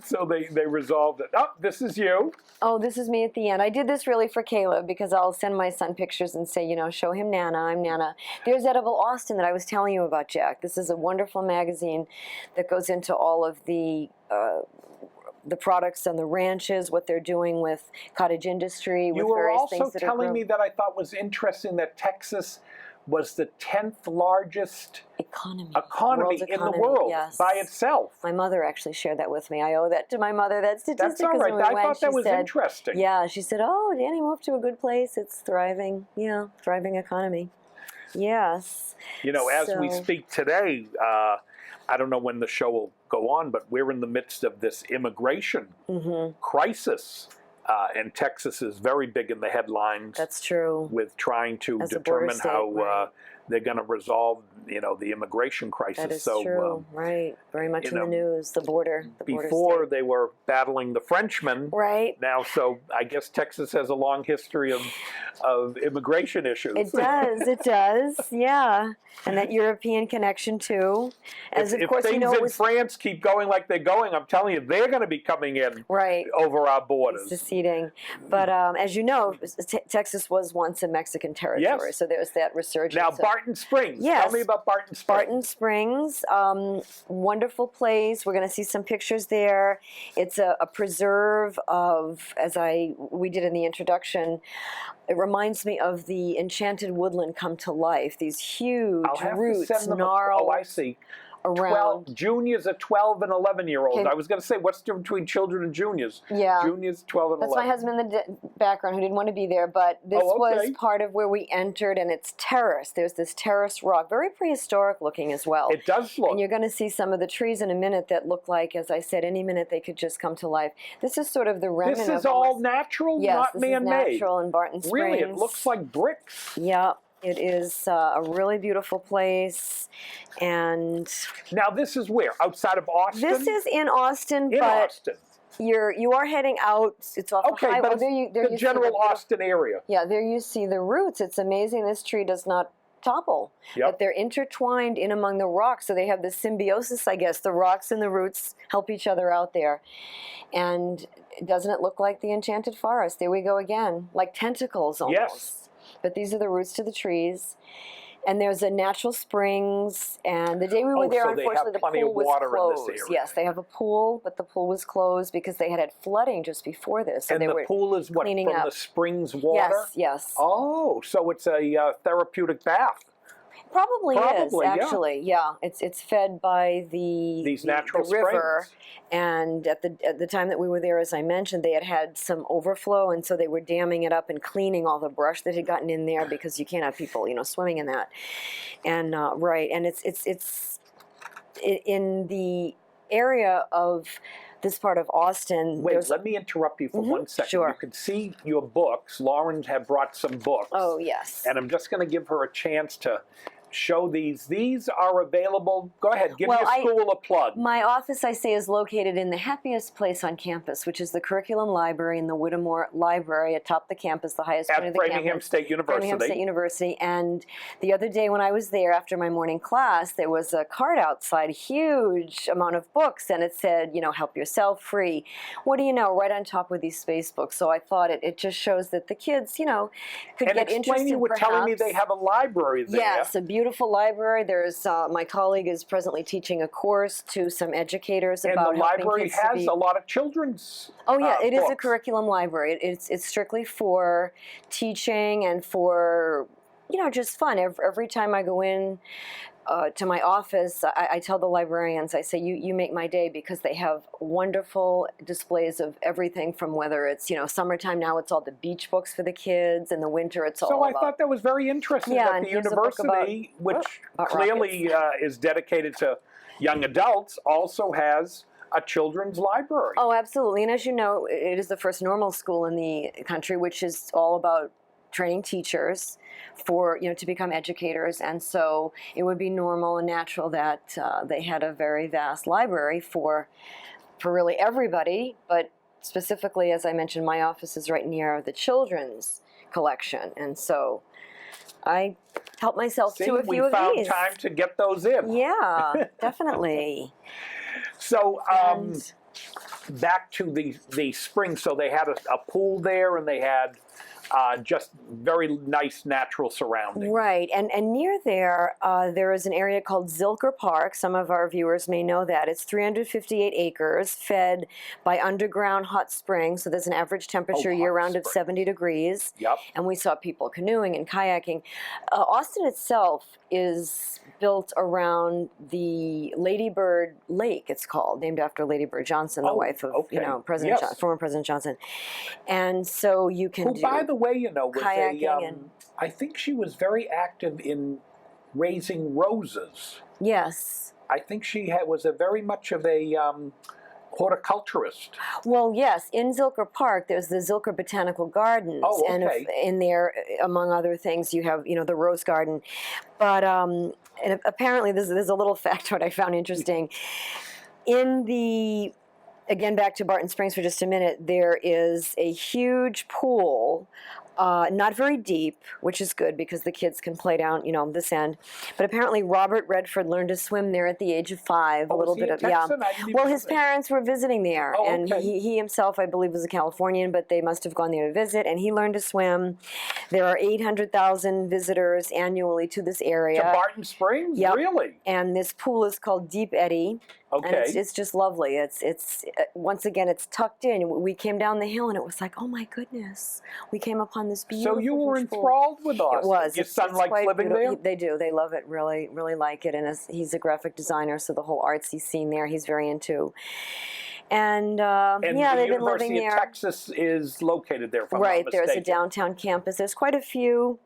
So they resolved it. Oh, this is you. Oh, this is me at the end. I did this really for Caleb because I'll send my son pictures and say, show him Nana, I'm Nana. There's Edible Austin that I was telling you about, Jack. This is a wonderful magazine that goes into all of the products on the ranches, what they're doing with cottage industry, with various things that are grown. You were also telling me that I thought was interesting that Texas was the 10th largest economy in the world by itself. My mother actually shared that with me. I owe that to my mother, that statistic. That's all right. I thought that was interesting. Yeah, she said, "Oh, Danny moved to a good place. It's thriving. Thriving economy." Yes. As we speak today, I don't know when the show will go on, but we're in the midst of this immigration crisis. And Texas is very big in the headlines. That's true. With trying to determine how they're going to resolve, the immigration crisis. That is true. Right. Very much in the news. The border. Before they were battling the Frenchmen. Right. Now, so I guess Texas has a long history of immigration issues. It does. It does. Yeah. And that European connection too. As if things in France keep going like they're going, I'm telling you, they're going to be coming in over our borders. Seceding. But as you know, Texas was once a Mexican territory, so there's that resurgence. Now, Barton Springs. Yes. Tell me about Barton Springs. Barton Springs, wonderful place. We're going to see some pictures there. It's a preserve of, we did in the introduction, it reminds me of the enchanted woodland come to life. These huge roots, gnarled. Oh, I see. Around. Juniors are 12 and 11-year-olds. I was going to say, what's the difference between children and juniors? Yeah. Juniors, 12 and 11. That's my husband in the background who didn't want to be there, but this was part of where we entered, and it's terrace. There's this terrace rock, very prehistoric looking as well. It does look. And you're going to see some of the trees in a minute that look like, as I said, any minute they could just come to life. This is sort of the remnant of This is all natural, not man-made? Yes, this is natural in Barton Springs. Really? It looks like bricks. Yeah. It is a really beautiful place, and Now, this is where? Outside of Austin? this is in Austin, in but Austin. you are heading out. It's off the Okay, highway. but Oh, there you the see general beautiful- Austin area. Yeah, there you see the roots. It's amazing. This tree does not topple, Yep. but they're intertwined in among the rocks, so they have this symbiosis, I guess. The rocks and the roots help each other out there. And doesn't it look like the enchanted forest? There we go again, like tentacles almost. Yes. But these are the roots to the trees. And there's a natural springs, and the day we were Oh, there, so they have unfortunately, the plenty pool of was water in this closed. area. Yes, they have a pool, but the pool was closed because they had flooding just before this. So And they the were pool is what, cleaning from up. the springs water? Yes, yes. Oh, so it's a therapeutic bath. Probably is, Probably, yeah. actually. Yeah, it's fed by These natural the river. springs. And at the time that we were there, as I mentioned, they had some overflow, and so they were damming it up and cleaning all the brush that had gotten in there, because you can't have people, swimming in that. And right, and it's in the area of this part of Austin. Wait, let me interrupt you for 1 second. sure. You can see your books. Lauren had brought some books. Oh, yes. And I'm just going to give her a chance to show these. These are available. Go ahead, give Well, your school a plug. My office, I say, is located in the happiest place on campus, which is the curriculum library in the Whittemore Library atop the campus, the highest point At of the Framingham campus. State University. Framingham State University. And the other day when I was there after my morning class, there was a card outside, a huge amount of books, and it said, help yourself, free. What do you know, right on top of these space books. So I thought it just shows that the kids, could And get interested, explain, you were telling me they have a library there. Yes, a beautiful library. There's my colleague is presently teaching a course to some educators And about the helping library kids to has be. a lot of children's Oh yeah, it is a books. curriculum library. It's strictly for teaching and for just fun. Every time I go in to my office, I tell the librarians, I say, you make my day, because they have wonderful displays of everything from whether it's, summertime now, it's all the beach books for the kids, and the winter it's all So I about. thought that was very interesting Yeah, that and the here's a book university, which about clearly is dedicated to young adults, also has a children's library. Oh, absolutely. And as you know, it is the first normal school in the country, which is all about training teachers for, to become educators. And so it would be normal and natural that they had a very vast library for really everybody. But specifically, as I mentioned, my office is right near the children's collection. And so I help myself See, to a we few of found these. time to get those in. Yeah, definitely. So And- back to the spring. So they had a pool there, and they had just very nice natural surroundings. Right, and near there, there is an area called Zilker Park. Some of our viewers may know that. It's 358 acres, fed by underground hot springs, so there's an average temperature hot year-round of springs. 70 degrees. Yep. And we saw people canoeing and kayaking. Austin itself is built around the Lady Bird Lake, it's called, named after Lady Bird Johnson, the Oh, wife of okay. President Yes. former President Johnson. And so you can Who, do by the way, was kayaking and I think she was very active in raising roses. yes. I think she was a very much of a horticulturist. Well, yes, in Zilker Park, there's the Zilker Botanical Gardens. Oh, And okay. in there, among other things, you have, the Rose Garden. But and apparently, there's a little factoid I found interesting. Again, back to Barton Springs for just a minute, there is a huge pool, not very deep, which is good because the kids can play down, this end. But apparently Robert Redford learned to swim there at the age of 5, a little was he bit a of, Texan? I didn't even Well, know his that. parents were visiting there, Oh, and okay. he himself, I believe, was a Californian, but they must have gone there to visit, and he learned to swim. There are 800,000 visitors annually to this area. To Barton Springs? Yep. Really? And this pool is called Deep Eddy. Okay. And it's just lovely. It's once again, it's tucked in. We came down the hill, and it was like, oh my goodness, we came upon this beautiful. So you were huge pool. enthralled with Austin. It was. Your It's son likes quite living beautiful. there? They do. They love it. Really, really like it. And he's a graphic designer, so the whole artsy scene there, he's very into. And, And yeah, the they've been living University of there. Texas is located there, if I'm Right. not There's a mistaken. downtown campus. There's quite a few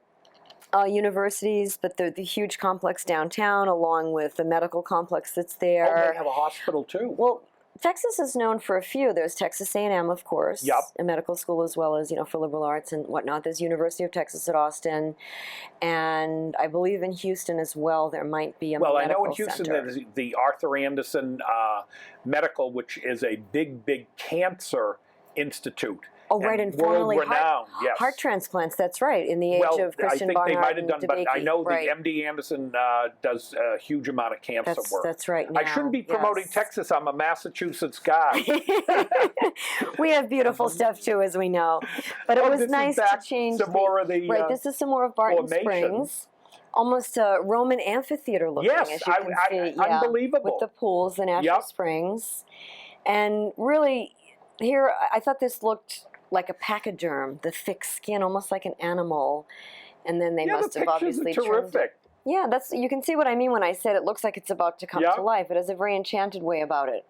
universities, but the huge complex downtown, along with the medical complex that's there. Oh, they have a hospital too. Well, Texas is known for a few. There's Texas A&M, of course, Yep. a medical school as well as, for liberal arts and whatnot. There's University of Texas at Austin, and I believe in Houston as well there might be a Well, I medical know in Houston center. there's the Arthur Anderson Medical, which is a big institute. Oh, right, and formerly world-renowned, yes. heart transplants. That's right, in the age Well, of Christian I think they Barnard might have and done, but I DeBakey. know Right. the MD Anderson does a huge amount of cancer work. That's right. I shouldn't be promoting yes. Texas. I'm a Massachusetts guy. We have beautiful stuff too, as we know. But it was nice to change. Some more of the right, this is some more of Barton formation. Springs. Almost a Roman amphitheater looking, Yes, as you can see. Yeah, unbelievable. with the pools, the natural Yep. springs. And really, here, I thought this looked like a pachyderm, the thick skin, almost like an animal. And then they must the have pictures obviously are trimmed it. terrific. Yeah, you can see what I mean when I said it looks like it's about to come Yep. to life. It has a very enchanted way about it.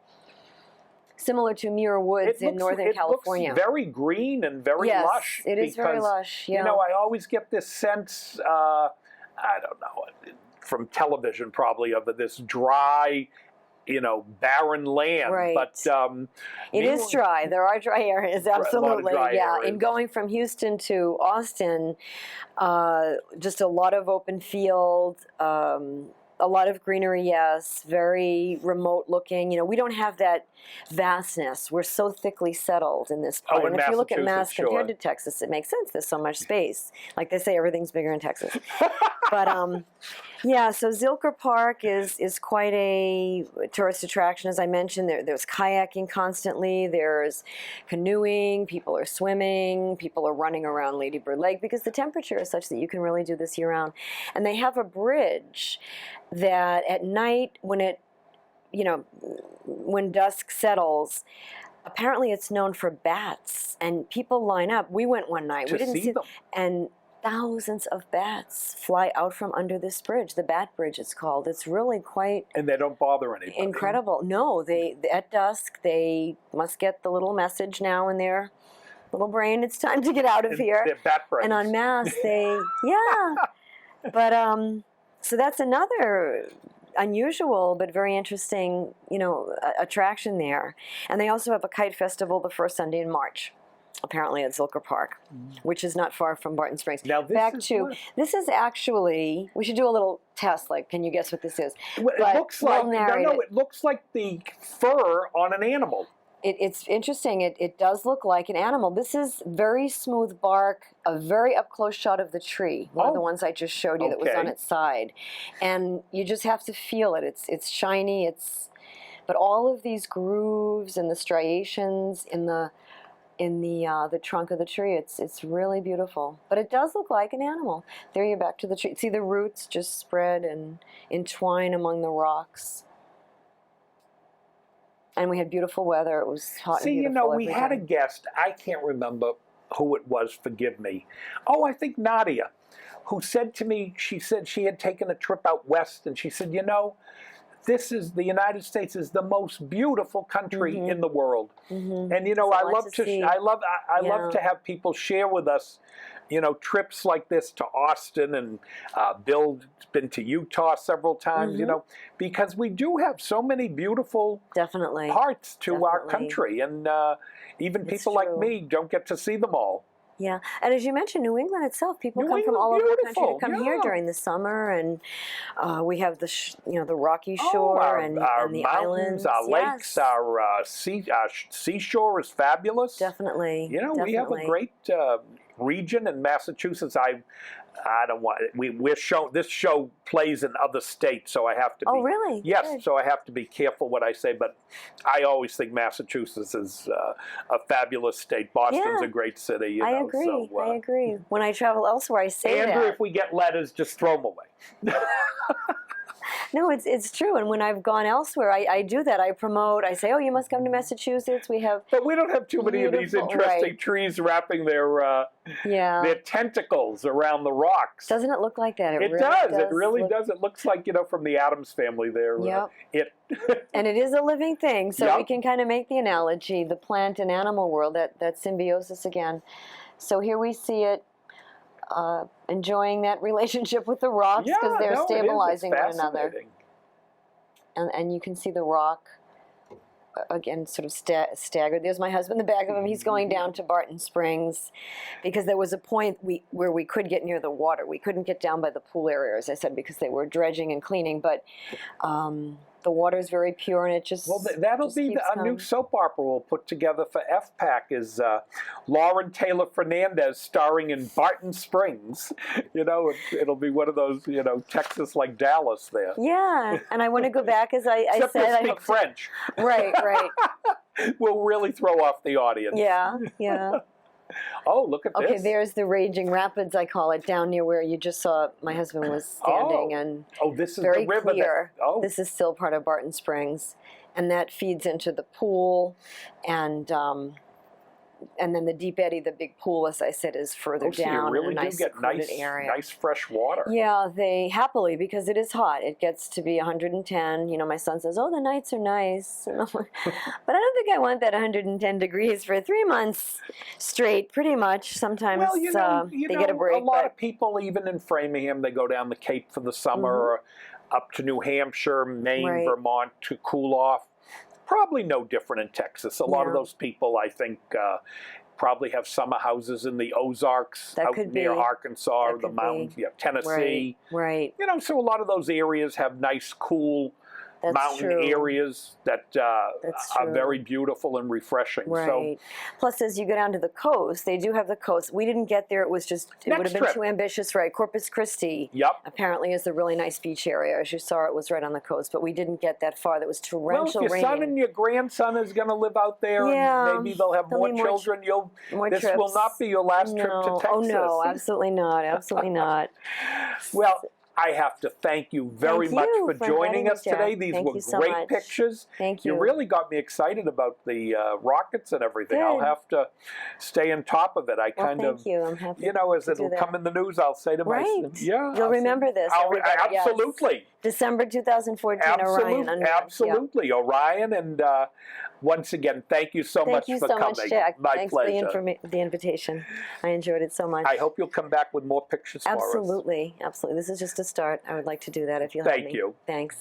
Similar to Muir Woods in Northern California. It looks very green and very yes, lush. It is very because, lush. Yeah. I always get this sense, I don't know, from television probably, of this dry, barren land. Right. But it is dry. There are dry areas, absolutely. dry yeah. areas. In going from Houston to Austin, just a lot of open field, a lot of greenery, yes, very remote looking. We don't have that vastness. We're so thickly settled in this part. in And if you look at Massachusetts, Mass compared to Texas, it makes sense. There's so much space. Like they say, everything's bigger in Texas. But yeah, so Zilker Park is quite a tourist attraction, as I mentioned. There's kayaking constantly. There's canoeing. People are swimming. People are running around Lady Bird Lake because the temperature is such that you can really do this year-round. And they have a bridge that at night, when dusk settles, apparently it's known for bats, and people line up. We went one night. To We didn't see them. and thousands of bats fly out from under this bridge. The Bat Bridge, it's called. It's really quite and they don't bother anybody. incredible. No, they at dusk they must get the little message now in their little brain. It's time to get out of here. They're bat brains. And on Mass, yeah. But so that's another unusual but very interesting, attraction there. And they also have a kite festival the first Sunday in March, apparently at Zilker Park, which is not far from Barton Springs. Now This is actually, we should do a little test, like, can you guess what this is? Well, it looks like it looks like the fur on an animal. It's interesting. It does look like an animal. This is very smooth bark, a very up-close shot of the tree, one of the ones I just showed you that was on its side. And you just have to feel it. It's shiny. But all of these grooves and the striations in the trunk of the tree, it's really beautiful. But it does look like an animal. There you're back to the tree. See the roots just spread and entwine among the rocks. And we had beautiful weather. It was hot and beautiful. We had a guest. I can't remember who it was. Forgive me. Oh, I think Nadia, who said to me, she said she had taken a trip out west, and she said, the United States is the most beautiful country in the world. And I love to have people share with us, trips like this to Austin, and Bill's been to Utah several times, because we do have so many beautiful parts to our country, and even people like me don't get to see them all. Yeah, and as you mentioned, New England itself, people come from all over the country to come here during the summer, and we have the rocky shore and the mountains, islands, our lakes, our seashore is fabulous. Definitely, we have a great region in Massachusetts. I don't want. We're shown. This show plays in other states, so I have to be. Oh, really? Yes. Good. So I have to be careful what I say, but I always think Massachusetts is a fabulous state. Boston's a great city. I agree. I agree. When I travel elsewhere, I say Andrew, that. if we get letters, just throw them away. No, it's true. And when I've gone elsewhere, I do that. I promote. I say, oh, you must come to Massachusetts. We have. But we don't have too many of these interesting trees wrapping their tentacles around the rocks. Doesn't it look like that? It really does. It really does. It looks like, from the Addams family there. And it is a living thing. So we can kind of make the analogy, the plant and animal world, that symbiosis again. So here we see it. Enjoying that relationship with the rocks because they're stabilizing one another. And you can see the rock again, sort of staggered. There's my husband in the back of him. He's going down to Barton Springs because there was a point where we could get near the water. We couldn't get down by the pool area, as I said, because they were dredging and cleaning. But the water is very pure, and it just that'll just be keeps a new coming. soap opera we'll put together for FPAC is Lauren Taylor-Fernandes starring in Barton Springs. You know, it'll be one of those, you know, Texas like Dallas there. Yeah, and I want to go back, as I Except said. we'll I speak hope to- French. Right, right. We'll really throw off the audience. Yeah, yeah. Oh, look at Okay, this. there's the Raging Rapids, I call it, down near where you just saw my husband was standing, and Oh, this is very the river. clear. This This is still part of Barton Springs, and that feeds into the pool, and then the Deep Eddy, the big pool, as I said, is further so you down really in a do nice get secluded area. nice fresh water. Yeah, they happily, because it is hot. It gets to be 110. You know, my son says, "Oh, the nights are nice," but I don't think I want that 110 degrees for 3 months straight. Pretty much. Sometimes Well, they get a break. A lot but of people, even in Framingham, they go down the Cape for the summer, or up to New Hampshire, Maine, Right. Vermont to cool off. Probably no different in Texas. A lot of Yeah. those people, I think, probably have summer houses in the Ozarks, That out could near be. Arkansas, or That the could be. mountains, Tennessee. Right. You know, so a lot of those areas have nice, cool That's mountain true. areas that That's are true. very beautiful and refreshing. Right. So Plus, as you go down to the coast, they do have the coast. We didn't get there. It was just, it would Next have been trip. too ambitious, right? Corpus Christi. Yep. Apparently is a really nice beach area. As you saw, it was right on the coast, but we didn't get that far. There was Well, torrential if your rain. son and your grandson is going to live out there, Yeah, and maybe they'll have there'll more be more children, more this trips. will not be your last trip to No. Texas. Oh no, absolutely not. Absolutely not. Well, I have to thank you very Thank much you for for joining inviting me, us today. Jack. These Thank were you so great much. pictures. Thank you. You really got me excited about the rockets and everything. I'll Good. have to stay on top of it. I Well, kind thank of, you. I'm happy. you know, as to do it'll that. come in the news, I'll say to Right. myself, yeah. You'll remember this. everybody. Yes. Absolutely. December 2014, Orion. Under- yeah. Absolutely. Orion. And once again, thank you so Thank much you for so coming. much, Jack. My Thanks pleasure. for the invitation. I enjoyed it so much. I hope you'll come back with more pictures for us. Absolutely. Absolutely. This is just a start. I would like to do that if you'll help me. Thank you. Thanks.